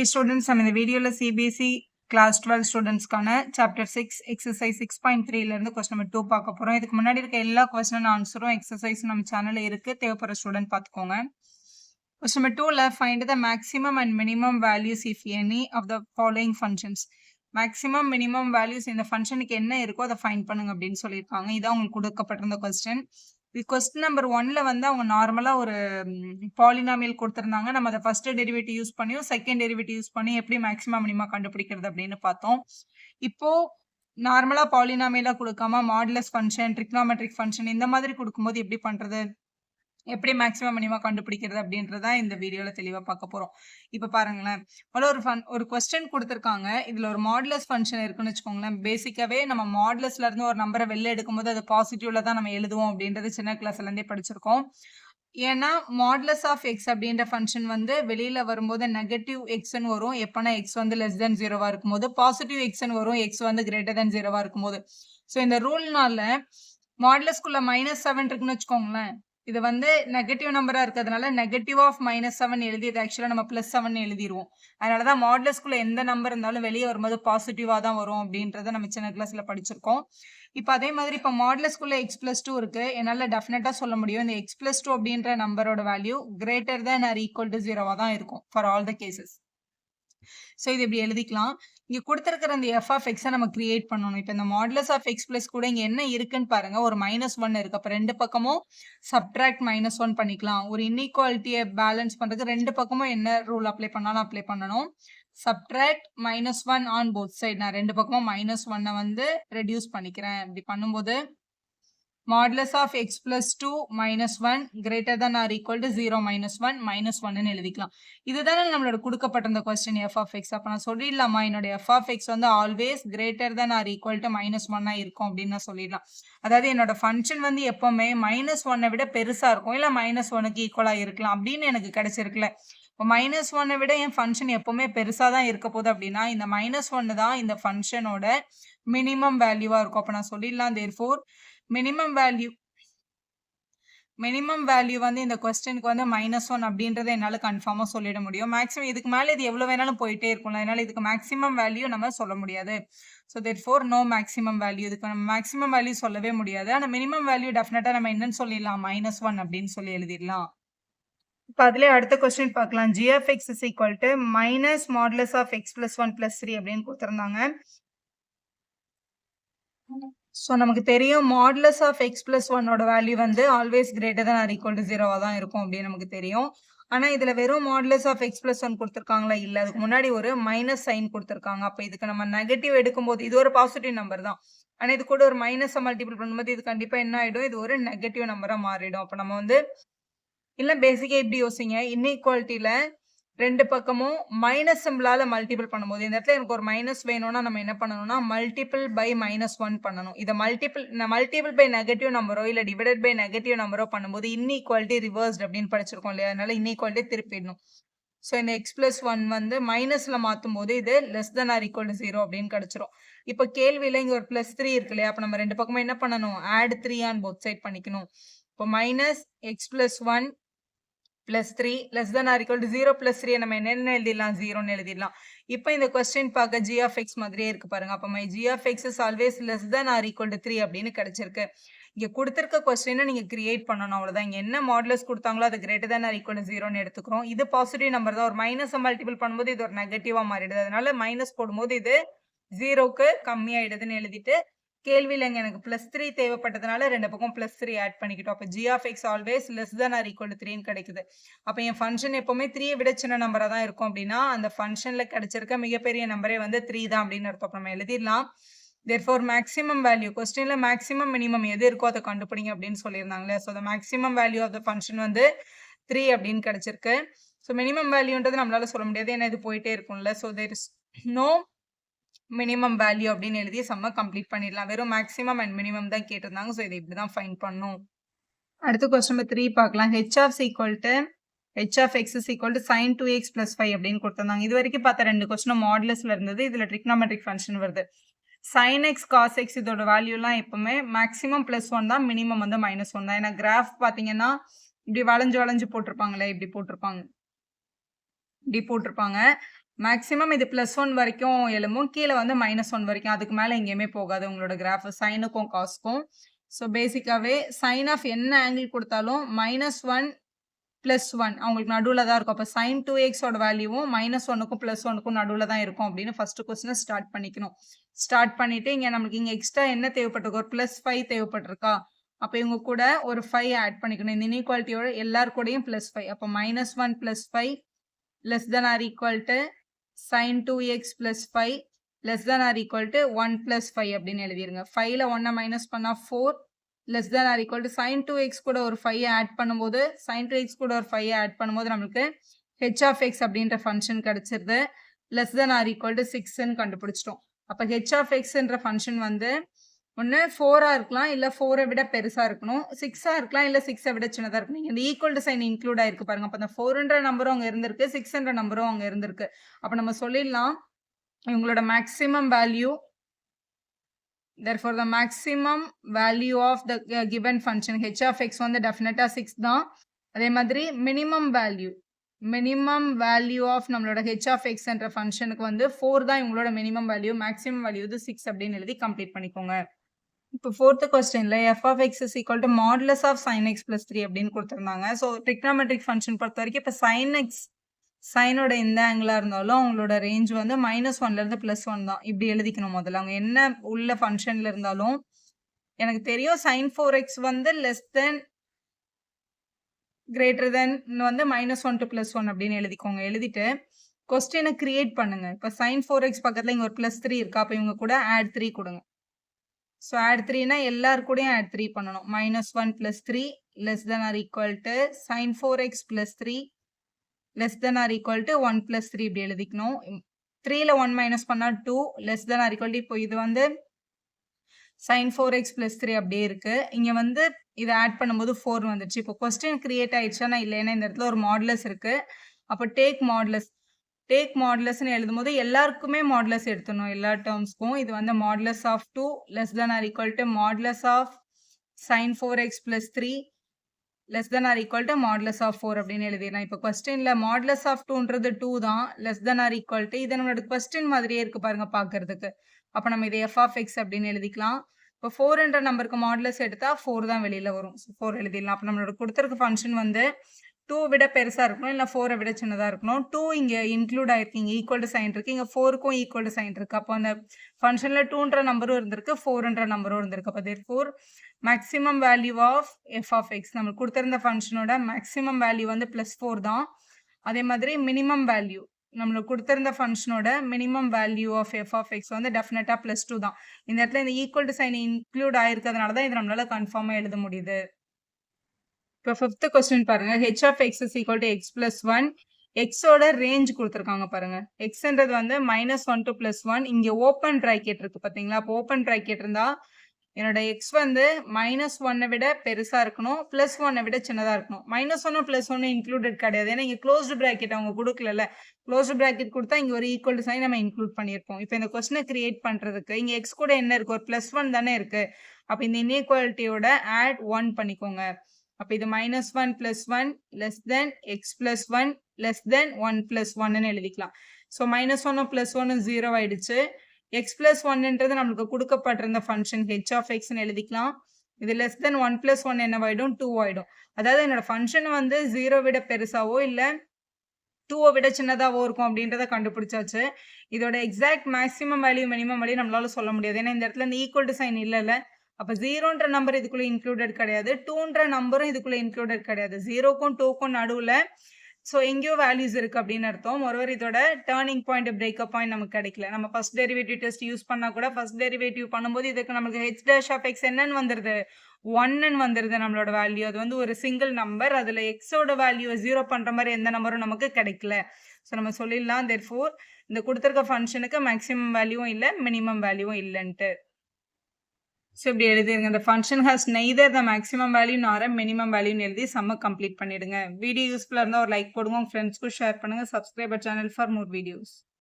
Students, நம்ம இந்த வீடியோல CBSE கிளாஸ் 12 ஸ்டூடெண்ட்ஸ்க்கான சாப்டர் 6 எக்ஸசைஸ் 6.3ல இருந்து கொஸ்டின் நம்பர் 2 பார்க்க போறோம். இதுக்கு முன்னாடி இருக்க எல்லா கொஸ்டின் ஆன்சரும் எக்ஸசைஸ் நம்ம சேனல்ல இருக்கு. தேவைப்படுற ஸ்டூடெண்ட் பார்த்துக்கோங்க. கொஸ்டின் நம்பர் 2ல find the maximum and minimum values if any of the following functions. Maximum minimum values இந்த ஃபங்க்ஷனுக்கு என்ன இருக்கோ அதை ஃபைண்ட் பண்ணுங்க அப்படின்னு சொல்லியிருக்காங்க. இதான் உங்களுக்கு கொடுக்கப்பட்டிருந்த கொஸ்டின். இது கொஸ்டின் நம்பர் 1ல வந்து அவங்க நார்மலா ஒரு பாலினாமியல் கொடுத்திருந்தாங்க. நம்ம அதை ஃபர்ஸ்ட் டெரிவேட்டிவ் யூஸ் பண்ணியும் செகண்ட் டெரிவேட்டிவ் யூஸ் பண்ணி எப்படி மேக்ஸிமம் மினிமம் கண்டுபிடிக்கிறது அப்படின்னு பார்த்தோம். இப்போ நார்மலா பாலினாமியலா கொடுக்காம மாடுலஸ் ஃபங்க்ஷன், ட்ரிக்னாமெட்ரிக் ஃபங்க்ஷன் இந்த மாதிரி கொடுக்கும்போது எப்படி பண்றது, எப்படி மேக்ஸிமம் மினிமம் கண்டுபிடிக்கிறது அப்படின்றத இந்த வீடியோல தெளிவா பார்க்க போறோம். இப்ப பாருங்களேன், ஒரு கொஸ்டின் கொடுத்திருக்காங்க. இதுல ஒரு மாடுலஸ் ஃபங்க்ஷன் இருக்குன்னு வச்சுக்கோங்களேன். பேசிக்காவே நம்ம மாடுலஸ்ல இருந்து ஒரு நம்பரை வெளில எடுக்கும்போது அது பாசிட்டிவ்ல தான் நம்ம எழுதுவோம் அப்படின்றது சின்ன கிளாஸ்ல இருந்தே படிச்சிருக்கோம். ஏன்னா மாடுலஸ் ஆஃப் எக்ஸ் அப்படின்ற ஃபங்க்ஷன் வந்து வெளியில வரும்போது நெகட்டிவ் எக்ஸ்ன்னு வரும். எப்பனா எக்ஸ் வந்து லெஸ் தென் 0வா இருக்கும்போது, பாசிட்டிவ் எக்ஸ்ன்னு வரும் எக்ஸ் வந்து கிரேட்டர் தென் 0வா இருக்கும்போது. ஸோ இந்த ரூல்னால மாடுலஸ்குள்ள -7 இருக்குன்னு வச்சுக்கோங்களேன். இது வந்து நெகட்டிவ் நம்பரா இருக்கிறதுனால நெகட்டிவ் ஆஃப் -7 எழுதி இது ஆக்சுவலா நம்ம +7 எழுதிருவோம். அதனாலதான் மாடுலஸ்குள்ள எந்த நம்பர் இருந்தாலும் வெளியே வரும்போது பாசிட்டிவா தான் வரும் அப்படின்றத நம்ம சின்ன கிளாஸ்ல படிச்சிருக்கோம். இப்ப அதே மாதிரி இப்ப மாடுலஸ்குள்ள x+2 இருக்கு. என்னால டெஃபினட்டா சொல்ல முடியும் இந்த x+2 அப்படின்ற நம்பரோட value greater than or equal to 0வா தான் இருக்கும் for all the cases. So இது இப்படி எழுதிக்கலாம். இங்க கொடுத்திருக்கிற இந்த f of x நம்ம கிரியேட் பண்ணணும். இப்ப இந்த மாடுலஸ் ஆஃப் x பிளஸ் கூட இங்க என்ன இருக்குன்னு பாருங்க. ஒரு -1 இருக்கு. அப்ப ரெண்டு பக்கமும் சப்ட்ராக்ட் -1 பண்ணிக்கலாம். ஒரு இன்இக்வாலிட்டியை பேலன்ஸ் பண்றதுக்கு ரெண்டு பக்கமும் என்ன ரூல் அப்ளை பண்ணாலும் அப்ளை பண்ணணும். Subtract -1 on both side. நான் ரெண்டு பக்கமும் -1 வந்து ரெடியூஸ் பண்ணிக்கிறேன். இப்படி பண்ணும்போது modulus of x plus 2 -1 greater than or equal to 0 -1 -1ன்னு எழுதிக்கலாம். இதுதானே நம்மளோட கொடுக்கப்பட்ட கொஸ்டின் f of x. அப்ப நான் சொல்லிடலாமா என்னோட f of x வந்து always greater than or equal to -1 இருக்கும் அப்படின்னு நான் சொல்லிடலாம். அதாவது என்னோட ஃபங்க்ஷன் வந்து எப்பவுமே -1 விட பெருசா இருக்கும், இல்ல -1க்கு ஈக்குவலா இருக்கலாம் அப்படின்னு எனக்கு கிடைச்சிருக்குல்ல. இப்போ -1 விட என் ஃபங்க்ஷன் எப்பவுமே பெருசா தான் இருக்க போகுது அப்படின்னா இந்த -1 தான் இந்த ஃபங்க்ஷனோட மினிமம் வேல்யூவா இருக்கும். அப்ப நான் சொல்லிடலாம் therefore மினிமம் வேல்யூ வந்து இந்த கொஸ்டினுக்கு வந்து -1 அப்படின்றத என்னால கன்ஃபார்மா சொல்லிட முடியும். மேக்ஸிமம் இதுக்கு மேல இது எவ்வளவு வேணாலும் போயிட்டே இருக்கும்ல. அதனால இதுக்கு மேக்ஸிமம் வேல்யூ நம்ம சொல்ல முடியாது. So therefore no maximum value. இதுக்கு நம்ம மேக்ஸிமம் வேல்யூ சொல்லவே முடியாது. ஆனா மினிமம் வேல்யூ டெஃபினட்டா நம்ம என்னன்னு சொல்லிடலாம், -1 அப்படின்னு சொல்லி எழுதிடலாம். இப்போ அதுலேயே அடுத்த கொஸ்டின் பார்க்கலாம். g of x is equal to minus modulus of x plus 1 plus 3 அப்படின்னு கொடுத்துருந்தாங்க. ஸோ நமக்கு தெரியும் மாடுலஸ் ஆஃப் எக்ஸ் பிளஸ் ஒன்னோட வேல்யூ வந்து always greater than or equal to 0வா தான் இருக்கும் அப்படின்னு நமக்கு தெரியும். ஆனா இதுல வெறும் மாடுலஸ் ஆஃப் எக்ஸ் பிளஸ் 1 கொடுத்துருக்காங்களா, இல்ல அதுக்கு முன்னாடி ஒரு மைனஸ் சைன் கொடுத்துருக்காங்க. அப்ப இதுக்கு நம்ம நெகட்டிவ் எடுக்கும்போது இது ஒரு பாசிட்டிவ் நம்பர் தான். ஆனா இது கூட ஒரு மைனஸ் மல்டிபிள் பண்ணும்போது இது கண்டிப்பா என்ன ஆயிடும், இது ஒரு நெகட்டிவ் நம்பரா மாறிடும். அப்ப நம்ம வந்து இல்ல பேசிக்கா இப்படி யோசிங்க, இன்இக்வாலிட்டியில ரெண்டு பக்கமும் மைனஸ் சிம்பிளால மல்டிபிள் பண்ணும்போது இந்த இடத்துல எனக்கு ஒரு மைனஸ் வேணும்னா நம்ம என்ன பண்ணணும்னா மல்டிபிள் பை -1 பண்ணணும். இதை மல்டிபிள் பை நெகட்டிவ் நம்பரோ இல்ல டிவைடட் பை நெகட்டிவ் நம்பரோ பண்ணும்போது இன்இக்வாலிட்டி ரிவர்ஸ்ட் அப்படின்னு படிச்சிருக்கோம் இல்லையா, அதனால இன்இக்வாலிட்டி திருப்பிடணும். ஸோ இந்த x plus 1 வந்து மைனஸ்ல மாற்றும் போது இது less than or equal to 0 அப்படின்னு கிடைச்சிரும். இப்போ கேள்வியில இங்க ஒரு +3 இருக்கு இல்லையா, அப்ப நம்ம ரெண்டு பக்கமும் என்ன பண்ணணும், ஆட் 3 ஆன் போத் சைட் பண்ணிக்கணும். இப்போ -x plus 1 plus 3 less than or equal to 0 plus 3 நம்ம என்ன எழுதிடலாம், 0ன்னு எழுதிடலாம். இப்போ இந்த கொஸ்டின் பார்க்க g of x மாதிரியே இருக்கு பாருங்க. அப்ப my g of x is always less than or equal to 3 அப்படின்னு கிடைச்சிருக்கு. இங்க கொடுத்திருக்க கொஸ்டினை நீங்க கிரியேட் பண்ணணும், அவ்வளவுதான். இங்க என்ன மாடுலஸ் கொடுத்தாங்களோ அது greater than or equal to 0ன்னு எடுத்துக்கிறோம். இது பாசிட்டிவ் நம்பர் தான். ஒரு மைனஸ் மல்டிபிள் பண்ணும்போது இது ஒரு நெகட்டிவா மாறிடுது. அதனால மைனஸ் போடும்போது இது 0க்கு கம்மியாயிடுதுன்னு எழுதிட்டு கேள்வியில எனக்கு +3 தேவைப்பட்டதுனால ரெண்டு பக்கம் +3 ஆட் பண்ணிக்கிட்டோம். அப்ப g of x always less than or equal to 3ன்னு கிடைக்குது. அப்ப என் ஃபங்க்ஷன் எப்பவுமே 3 விட சின்ன நம்பரா தான் இருக்கும் அப்படின்னா அந்த ஃபங்க்ஷன்ல கிடைச்சிருக்க மிகப்பெரிய நம்பரே வந்து 3 தான் அப்படின்னு அர்த்தம். நம்ம எழுதிடலாம். therefore மேக்ஸிமம் வேல்யூ, கொஸ்டின்ல மேக்ஸிமம் மினிமம் எது இருக்கோ அதை கண்டுபிடிங்க அப்படின்னு சொல்லியிருந்தாங்களே. So the maximum value of the function வந்து 3 அப்படின்னு கிடைச்சிருக்கு. ஸோ மினிமம் வேல்யூன்றது நம்மளால சொல்ல முடியாது, ஏன்னா இது போயிட்டே இருக்கும்ல. So there is no minimum value அப்படின்னு எழுதி சம்ம கம்ப்ளீட் பண்ணிடலாம். வெறும் மேக்ஸிமம் அண்ட் மினிமம் தான் கேட்டிருந்தாங்க. ஸோ இதை இப்படிதான் ஃபைண்ட் பண்ணும். அடுத்த கொஸ்டின் நம்பர் 3 பார்க்கலாம். h of x is equal to sin 2x plus 5 அப்படின்னு கொடுத்திருந்தாங்க. இது வரைக்கும் பார்த்த ரெண்டு கொஸ்டின் மாடுலஸ்ல இருந்தது. இதுல ட்ரிக்னாமெட்ரிக் ஃபங்க்ஷன் வருது. sin x cos x இதோட வேல்யூலாம் எப்பவுமே மேக்ஸிமம் +1 தான், மினிமம் வந்து -1 தான். ஏன்னா கிராஃப் பாத்தீங்கன்னா இப்படி வளைஞ்சு போட்டிருப்பாங்களே, இப்படி போட்டிருப்பாங்க. மேக்ஸிமம் இது +1 வரைக்கும் எழும்பும். கீழ வந்து -1 வரைக்கும். அதுக்கு மேல எங்கேயுமே போகாது உங்களோட கிராஃப் சைனுக்கும், காஸ்க்கும். ஸோ பேசிக்காவே சைன் ஆஃப் என்ன ஆங்கிள் குடுத்தாலும் -1 +1 அவங்களுக்கு நடுவுல தான் இருக்கும். அப்ப sin 2x ஓட வேல்யூவும் -1க்கும் +1க்கும் நடுவுல தான் இருக்கும் அப்படின்னு ஃபர்ஸ்ட் கொஸ்டின ஸ்டார்ட் பண்ணிக்கணும். ஸ்டார்ட் பண்ணிட்டு இங்க நமக்கு இங்க எக்ஸ்ட்ரா என்ன தேவைப்பட்டிருக்கு? ஒரு +5 தேவைப்பட்டிருக்கா? அப்ப இவங்க கூட ஒரு 5 ஆட் பண்ணிக்கணும். இந்த இன்இக்வாலிட்டியோட எல்லார் கூடயும் +5. அப்ப -1 +5 less than or equal to sin 2x plus 5 less than or equal to 1 plus 5 அப்படின்னு எழுதிருங்க. 5ல 1 மைனஸ் பண்ணா 4 less than or equal to sin 2x கூட ஒரு 5 ஆட் பண்ணும்போது sin 2x கூட ஒரு 5 ஆட் பண்ணும்போது நமக்கு h of x அப்படின்ற ஃபங்க்ஷன் கிடைச்சிருது. less than or equal to 6ன்னு கண்டுபிடிச்சிட்டோம். அப்ப h of x என்ற ஃபங்க்ஷன் வந்து ஒன்னு 4ஆ இருக்கலாம், இல்ல 4ஐ விட பெருசா இருக்கணும். 6ஆ இருக்கலாம், இல்ல 6ஐ விட சின்னதா இருக்கணும். இந்த ஈக்குவல் டு சைன் இன்க்ளூட் ஆயிருக்கு பாருங்க. அப்ப அந்த 4ன்ற நம்பரும் அங்க இருந்திருக்கு, 6ன்ற நம்பரும் அங்க இருந்திருக்கு. அப்ப நம்ம சொல்லிடலாம் இவங்களோட maximum value therefore the maximum value of the given function h of x வந்து டெஃபினட்டா 6 தான். அதே மாதிரி minimum value of நம்மளோட h of x என்ற ஃபங்க்ஷனுக்கு வந்து 4 தான் இவங்களோட மினிமம் வேல்யூ. மேக்ஸிமம் வேல்யூ வந்து 6 அப்படின்னு எழுதி கம்ப்ளீட் பண்ணிக்கோங்க. இப்போ 4th கொஸ்டின்ல f of x is equal to modulus of sin x plus 3 அப்படின்னு கொடுத்திருந்தாங்க. ஸோ trigonometric ஃபங்க்ஷன் பொறுத்த வரைக்கும் இப்போ sin x சைனோட எந்த ஆங்கிளா இருந்தாலும் அவங்களோட ரேஞ்ச் வந்து -1ல இருந்து +1 தான். இப்படி எழுதிக்கணும் முதல்ல. அவங்க என்ன உள்ள ஃபங்க்ஷன்ல இருந்தாலும் எனக்கு தெரியும் sin 4x வந்து லெஸ் தென் கிரேட்டர் தென் வந்து -1 to +1 அப்படின்னு எழுதிக்கோங்க. எழுதிட்டு கொஸ்டினை கிரியேட் பண்ணுங்க. இப்போ sin 4x பக்கத்துல இங்க ஒரு +3 இருக்கா? அப்ப இவங்க கூட add 3 கொடுங்க. ஸோ add 3னா எல்லாரு கூடயும் add 3 பண்ணணும். -1 + 3 less than or equal to sin 4x + 3 less than or equal to 1 + 3 இப்படி எழுதிக்கணும். 3ல 1 மைனஸ் பண்ணா 2 less than or equal to இப்போ இது வந்து sin 4x + 3 அப்படியே இருக்கு. இங்க வந்து இதை ஆட் பண்ணும்போது 4 வந்துச்சு. இப்போ கொஸ்டின் கிரியேட் ஆயிடுச்சா? நான் இல்லைன்னா இந்த இடத்துல ஒரு மாடுலஸ் இருக்கு. அப்போ டேக் மாடுலஸ்ன்னு எழுதும்போது எல்லாருக்குமே மாடுலஸ் எடுத்துடணும் எல்லா டேர்ம்ஸ்க்கும். இது வந்து modulus of 2 less than or equal to modulus of sin 4x + 3 less than or equal to modulus of 4 அப்படின்னு எழுதிடலாம். இப்போ கொஸ்டின்ல மாடுலஸ் ஆஃப் 2ன்றது 2 தான். less than or equal to இது நம்மளோட கொஸ்டின் மாதிரியே இருக்கு பாருங்க பார்க்கறதுக்கு. அப்ப நம்ம இதை f of x அப்படின்னு எழுதிக்கலாம். இப்போ 4ன்ற நம்பருக்கு மாடுலஸ் எடுத்தா 4 தான் வெளியில வரும். 4 எழுதிடலாம். அப்ப நம்மளோட கொடுத்திருக்க ஃபங்க்ஷன் வந்து 2 விட பெருசா இருக்கணும், இல்ல 4 விட சின்னதா இருக்கணும். 2 இங்க இன்க்ளூட் ஆயிருக்கு, ஈக்குவல் டு சைன் இருக்கு. இங்க 4க்கும் ஈக்குவல் டு சைன் இருக்கு. அப்போ அந்த ஃபங்க்ஷன்ல 2ன்ற நம்பரும் இருந்திருக்கு, 4ன்ற நம்பரும் இருந்திருக்கு. அப்போ therefore maximum value of f of x நம்ம கொடுத்திருந்த ஃபங்க்ஷனோட மேக்ஸிமம் வேல்யூ வந்து +4 தான். அதே மாதிரி மினிமம் வேல்யூ நம்மளுக்கு கொடுத்திருந்த ஃபங்க்ஷனோட minimum value of f of x வந்து டெஃபினட்டா +2 தான். இந்த இடத்துல இந்த ஈக்குவல் டு சைன் இன்க்ளூட் ஆயிருக்கிறதுனால தான் இது நம்மளால கன்ஃபார்மா எழுத முடியுது. இப்போ 5th கொஸ்டின் பாருங்க. h of x is equal to x plus 1. x ஓட ரேஞ்ச் கொடுத்துருக்காங்க பாருங்க. xன்றது வந்து -1 to +1. இங்க ஓப்பன் பிராக்கெட் இருக்கு பாத்தீங்களா? அப்போ ஓப்பன் பிராக்கெட் இருந்தா என்னோட x வந்து -1 விட பெருசா இருக்கணும், +1 விட சின்னதா இருக்கணும். -1 +1 இன்க்ளூடட் கிடையாது. ஏன்னா இங்க க்ளோஸ்டு பிராக்கெட் அவங்க கொடுக்கல. க்ளோஸ்டு பிராக்கெட் கொடுத்தா இங்க ஒரு ஈக்குவல் டு சைன் நம்ம இன்க்ளூட் பண்ணியிருப்போம். இப்போ இந்த கொஸ்டினை கிரியேட் பண்றதுக்கு இங்க x கூட என்ன இருக்கு? ஒரு +1 தானே இருக்கு. அப்ப இந்த இன்இக்வாலிட்டியோட ஆட் 1 பண்ணிக்கோங்க. அப்ப இது -1 + 1 less than x plus 1 less than 1 plus 1ன்னு எழுதிக்கலாம். ஸோ -1 + 1 0 ஆயிடுச்சு. x plus 1ன்றது நம்மளுக்கு கொடுக்கப்பட்டிருந்த ஃபங்க்ஷன் h of xன்னு எழுதிக்கலாம். இது less than 1 plus 1 என்னவாயிடும்? 2 ஆயிடும். அதாவது என்னோட ஃபங்க்ஷன் வந்து 0 விட பெருசாவோ இல்ல 2 விட சின்னதாவோ இருக்கும் அப்படின்றத கண்டுபிடிச்சாச்சு. இதோட exact maximum value minimum value நம்மளால சொல்ல முடியாது. ஏன்னா இந்த இடத்துல இந்த ஈக்குவல் டு சைன் இல்லைல்ல. அப்ப 0ன்ற நம்பர் இதுக்குள்ள இன்க்ளூடட் கிடையாது, 2ன்ற நம்பரும் இதுக்குள்ள இன்க்ளூடட் கிடையாது. 0க்கும் 2க்கும் நடுவுல ஸோ எங்கேயோ வேல்யூஸ் இருக்கு அப்படின்னு அர்த்தம். ஒருவர் இதோட டேர்னிங் பாயிண்ட் பிரேக்கப் பாயிண்ட் நமக்கு கிடைக்கல. நம்ம ஃபர்ஸ்ட் டெரிவேட்டிவ் டெஸ்ட் யூஸ் பண்ணா கூட ஃபர்ஸ்ட் டெரிவேட்டிவ் பண்ணும்போது இதுக்கு நமக்கு h dash of x என்னன்னு வந்துருது? 1ன்னு வந்துருது நம்மளோட வேல்யூ. அது வந்து ஒரு சிங்கிள் நம்பர். அதுல எக்ஸோட வேல்யூ 0 பண்ற மாதிரி எந்த நம்பரும் நமக்கு கிடைக்கல. ஸோ நம்ம சொல்லிடலாம் therefore இந்த கொடுத்திருக்க ஃபங்க்ஷனுக்கு மேக்ஸிமம் வேல்யூவும் இல்லை, மினிமம் வேல்யூவும் இல்லைன்ட்டு. ஸோ இப்படி எழுதிருங்க. இந்த function has neither the maximum value நார் மினிமம் வேல்யூன்னு எழுதி சம்ம கம்ப்ளீட் பண்ணிடுங்க. வீடியோ யூஸ்ஃபுல்லாக இருந்தால் ஒரு லைக் போடுங்க, உங்கள் ஃப்ரெண்ட்ஸ்க்கும் ஷேர் பண்ணுங்க. Subscriber channel for more videos.